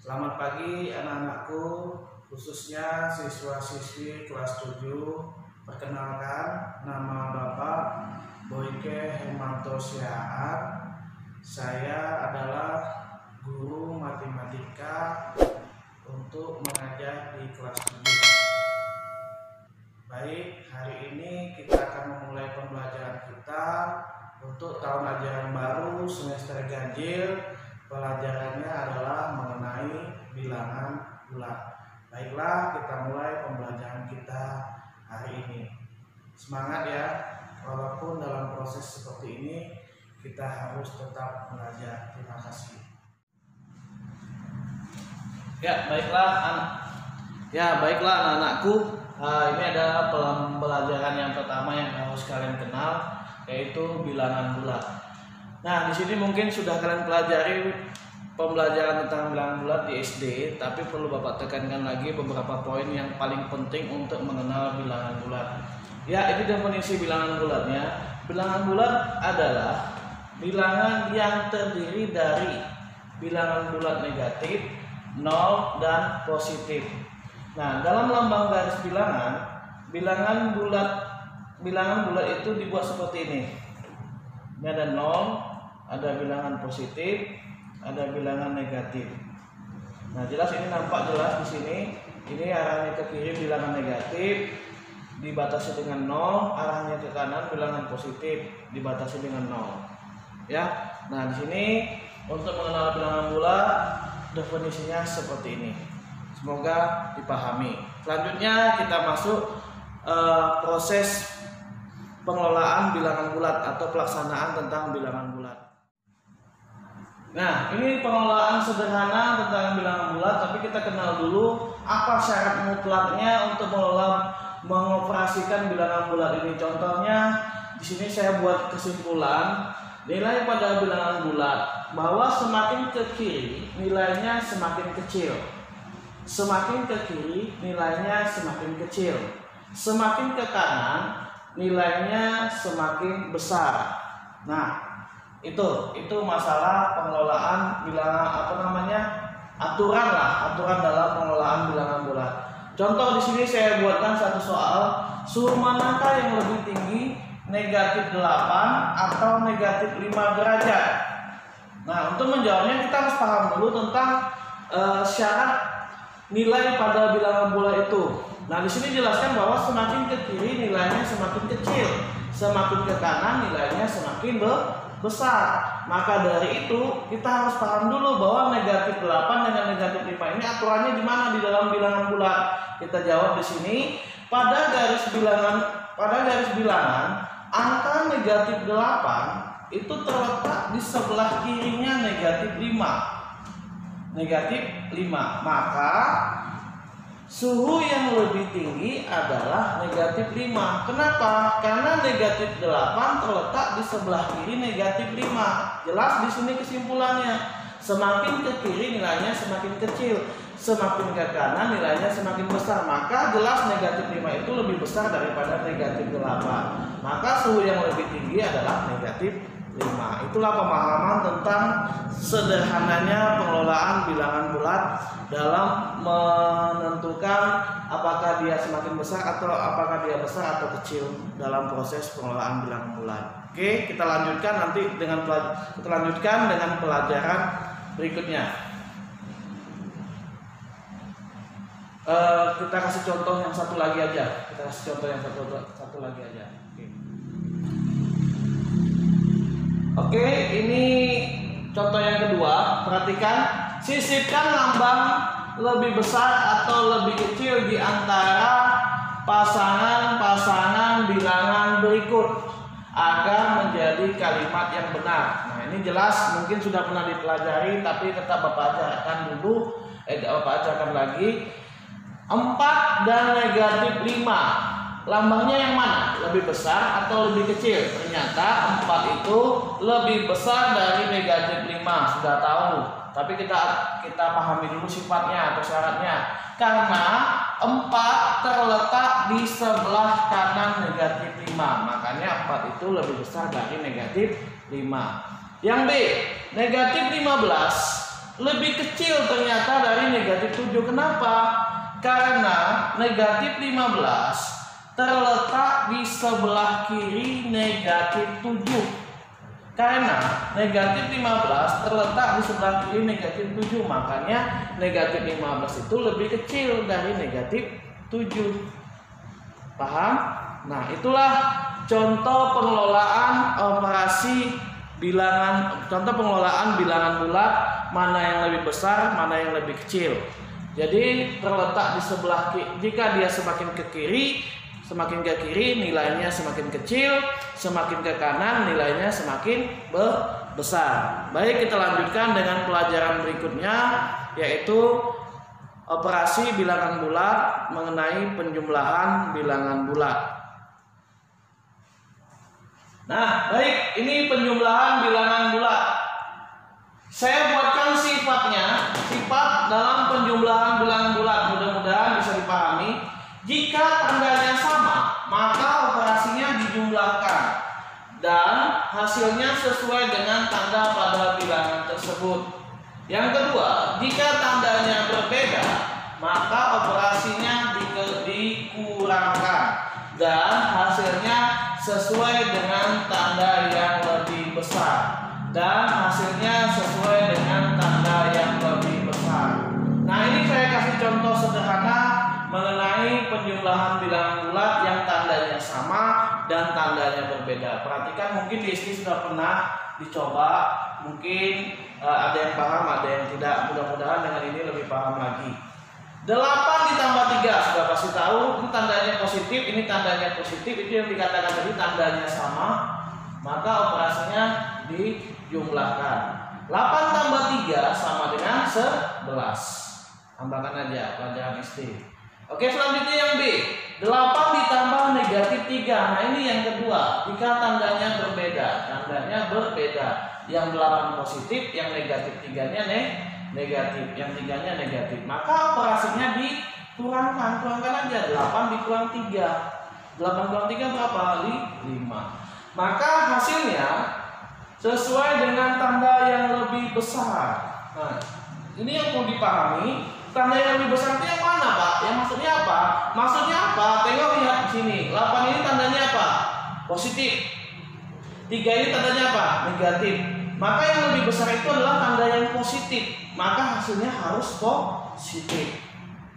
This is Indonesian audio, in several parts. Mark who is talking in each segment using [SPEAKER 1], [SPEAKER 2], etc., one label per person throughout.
[SPEAKER 1] Selamat pagi anak-anakku, khususnya siswa-siswi kelas 7. Perkenalkan, nama Bapak Boyke Hermanto Siahaan. Saya adalah guru matematika untuk mengajar di kelas 7. Baik, hari ini kita akan memulai pembelajaran kita untuk tahun ajaran baru semester ganjil. Pelajarannya adalah mengenai bilangan bulat. Baiklah, kita mulai pembelajaran kita hari ini. Semangat ya, walaupun dalam proses seperti ini kita harus tetap belajar. Terima kasih. Baiklah anak-anakku. Ini adalah pembelajaran yang pertama yang harus kalian kenal, yaitu bilangan bulat. Nah, di sini mungkin sudah kalian pelajari pembelajaran tentang bilangan bulat di SD, tapi perlu Bapak tekankan lagi beberapa poin yang paling penting untuk mengenal bilangan bulat. Ya, ini definisi bilangan bulatnya. Bilangan bulat adalah bilangan yang terdiri dari bilangan bulat negatif, 0 dan positif. Nah, dalam lambang garis bilangan bulat itu dibuat seperti ini. Ini ada 0, ada bilangan positif, ada bilangan negatif. Nah, jelas ini nampak jelas di sini. Ini arahnya ke kiri bilangan negatif, dibatasi dengan 0, arahnya ke kanan bilangan positif, dibatasi dengan 0. Ya. Nah, di sini untuk mengenal bilangan bulat definisinya seperti ini. Semoga dipahami. Selanjutnya kita masuk proses pengelolaan bilangan bulat atau pelaksanaan tentang bilangan bulat. Nah, ini pengelolaan sederhana tentang bilangan bulat, tapi kita kenal dulu apa syarat mutlaknya untuk mengoperasikan bilangan bulat ini. Contohnya, di sini saya buat kesimpulan nilai pada bilangan bulat bahwa semakin ke kiri nilainya semakin kecil, semakin ke kiri nilainya semakin kecil, semakin ke kanan nilainya semakin besar. Nah, itu masalah pengelolaan bilangan aturan dalam pengelolaan bilangan bulat. Contoh di sini saya buatkan satu soal, suhu manakah yang lebih tinggi, negatif 8 atau negatif 5 derajat. Nah, untuk menjawabnya kita harus paham dulu tentang syarat nilai pada bilangan bulat itu. Nah, di sini jelaskan bahwa semakin ke kiri nilainya semakin kecil, semakin ke kanan nilainya semakin besar. Maka dari itu kita harus paham dulu bahwa negatif 8 dengan negatif 5 ini aturannya di mana di dalam bilangan bulat. Kita jawab di sini pada garis bilangan angka negatif 8 itu terletak di sebelah kirinya negatif 5. Maka suhu yang lebih tinggi adalah negatif 5. Kenapa? Karena negatif 8 terletak di sebelah kiri negatif 5. Jelas di sini kesimpulannya. Semakin ke kiri nilainya semakin kecil, semakin ke kanan nilainya semakin besar. Maka jelas negatif 5 itu lebih besar daripada negatif 8. Maka suhu yang lebih tinggi adalah negatif 5. Itulah pemahaman tentang sederhananya pengelolaan bilangan bulat dalam menentukan apakah dia semakin besar atau apakah dia besar atau kecil dalam proses pengelolaan bilangan bulat. Oke, kita lanjutkan dengan pelajaran berikutnya. Kita kasih contoh yang satu lagi aja. Oke, ini contoh yang kedua. Perhatikan, sisipkan lambang lebih besar atau lebih kecil di antara pasangan-pasangan bilangan berikut agar menjadi kalimat yang benar. Nah, ini jelas mungkin sudah pernah dipelajari, tapi tetap Bapak ajarkan lagi. 4 dan negatif 5. Lambangnya yang mana? Lebih besar atau lebih kecil? Ternyata 4 itu lebih besar dari negatif 5. Sudah tahu. Tapi kita pahami dulu sifatnya atau syaratnya. Karena 4 terletak di sebelah kanan negatif 5. Makanya 4 itu lebih besar dari negatif 5. Yang B, negatif 15 lebih kecil ternyata dari negatif 7. Kenapa? Karena negatif 15 terletak di sebelah kiri negatif 7. Karena negatif 15 terletak di sebelah kiri negatif 7, makanya negatif 15 itu lebih kecil dari negatif 7. Paham? Nah, itulah contoh pengelolaan operasi bilangan, contoh pengelolaan bilangan bulat, mana yang lebih besar, mana yang lebih kecil. Jadi terletak di sebelah kiri, jika dia semakin ke kiri nilainya semakin kecil, semakin ke kanan nilainya semakin besar. Baik, kita lanjutkan dengan pelajaran berikutnya, yaitu operasi bilangan bulat mengenai penjumlahan bilangan bulat. Nah, baik, ini penjumlahan bilangan bulat. Saya buatkan sifatnya, sifat dalam penjumlahan bilangan bulat. Mudah-mudahan bisa dipahami. Jika tandanya sama, maka operasinya dijumlahkan dan hasilnya sesuai dengan tanda pada bilangan tersebut. Yang kedua, jika tandanya berbeda, maka operasinya dikurangkan dan hasilnya sesuai dengan tanda yang lebih besar. Dan hasilnya sesuai dengan tanda yang lebih besar. Nah, ini saya kasih contoh sederhana mengenai penjumlahan bilangan bulat yang tandanya sama dan tandanya berbeda. Perhatikan, mungkin di sini sudah pernah dicoba, mungkin ada yang paham, ada yang tidak. Mudah-mudahan dengan ini lebih paham lagi. 8 ditambah 3 sudah pasti tahu, ini tandanya positif, ini tandanya positif, itu yang dikatakan tadi tandanya sama, maka operasinya dijumlahkan. 8 tambah 3 sama dengan 11. Tambahkan aja pelajaran SD. Oke, selanjutnya yang B. 8 ditambah negatif 3. Nah, ini yang kedua. Jika tandanya berbeda. Yang 8 positif, yang negatif 3-nya negatif, yang 3-nya negatif. Maka operasinya dikurangkan. Kurangkan aja. 8 dikurang 3. 8 kurang 3 berapa? 5. Maka hasilnya sesuai dengan tanda yang lebih besar. Nah, ini yang perlu dipahami. Tanda yang lebih besar itu yang mana, Pak? Yang maksudnya apa? Maksudnya apa? Tengok, lihat di sini. 8 ini tandanya apa? Positif. 3 ini tandanya apa? Negatif. Maka yang lebih besar itu adalah tanda yang positif. Maka hasilnya harus positif.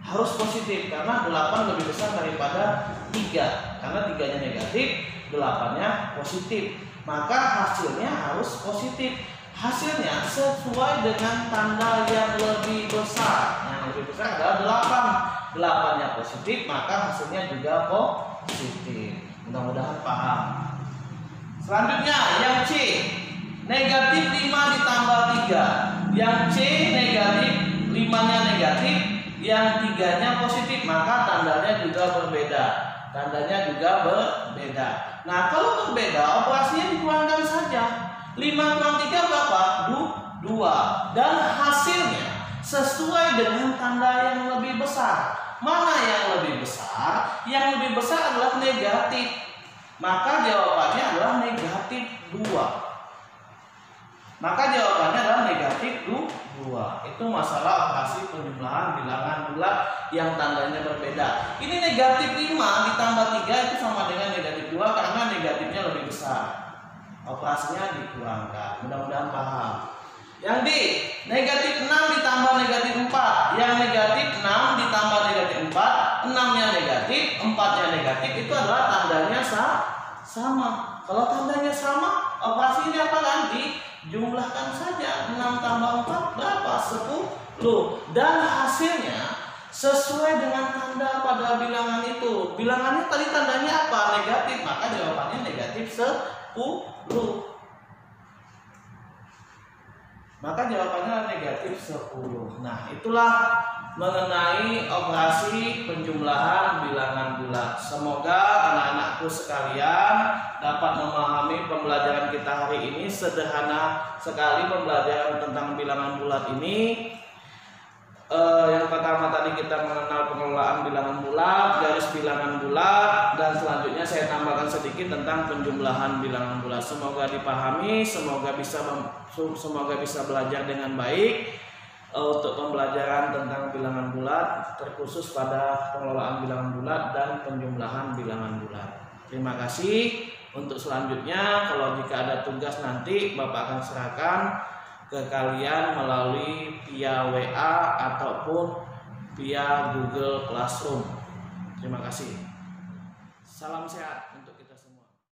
[SPEAKER 1] Harus positif karena 8 lebih besar daripada 3. Karena 3-nya negatif, 8-nya positif. Maka hasilnya harus positif. Hasilnya sesuai dengan tanda yang lebih besar. Yang lebih besar adalah 8. 8-nya positif, maka hasilnya juga positif. Mudah-mudahan paham. Selanjutnya yang C. Negatif 5 ditambah 3. Yang C negatif, 5-nya negatif, yang 3-nya positif, maka tandanya juga berbeda. Nah, kalau berbeda, operasinya dikurangkan saja. 5 kurang 3 berapa? 2. Dan hasilnya sesuai dengan tanda yang lebih besar. Mana yang lebih besar? Yang lebih besar adalah negatif. Maka jawabannya adalah negatif 2. Itu masalah operasi penjumlahan bilangan bulat yang tandanya berbeda. Ini negatif 5 ditambah 3 itu sama dengan negatif 2 karena negatifnya lebih besar. Operasinya dikurangkan. Mudah-mudahan paham. Yang D, negatif 6 ditambah negatif 4. Yang negatif 6 ditambah negatif 4, 6-nya negatif, 4-nya negatif, itu adalah tandanya sama. Kalau tandanya sama, operasinya apa kan? Dijumlahkan saja. 6 tambah 4 berapa? 10. Dan hasilnya sesuai dengan tanda pada bilangan itu. Bilangannya tadi tandanya apa? Negatif, maka jawabannya negatif 10. Maka jawabannya negatif 10. Nah, itulah mengenai operasi penjumlahan bilangan bulat. Semoga anak-anakku sekalian dapat memahami pembelajaran kita hari ini. Sederhana sekali pembelajaran tentang bilangan bulat ini. Yang pertama tadi kita mengenal pengelolaan bilangan bulat, garis bilangan bulat, dan selanjutnya saya tambahkan sedikit tentang penjumlahan bilangan bulat. Semoga dipahami, semoga bisa belajar dengan baik. untuk pembelajaran tentang bilangan bulat, terkhusus pada pengelolaan bilangan bulat dan penjumlahan bilangan bulat. Terima kasih. Untuk selanjutnya, kalau jika ada tugas nanti Bapak akan serahkan ke kalian melalui via WA ataupun via Google Classroom. Terima kasih. Salam sehat.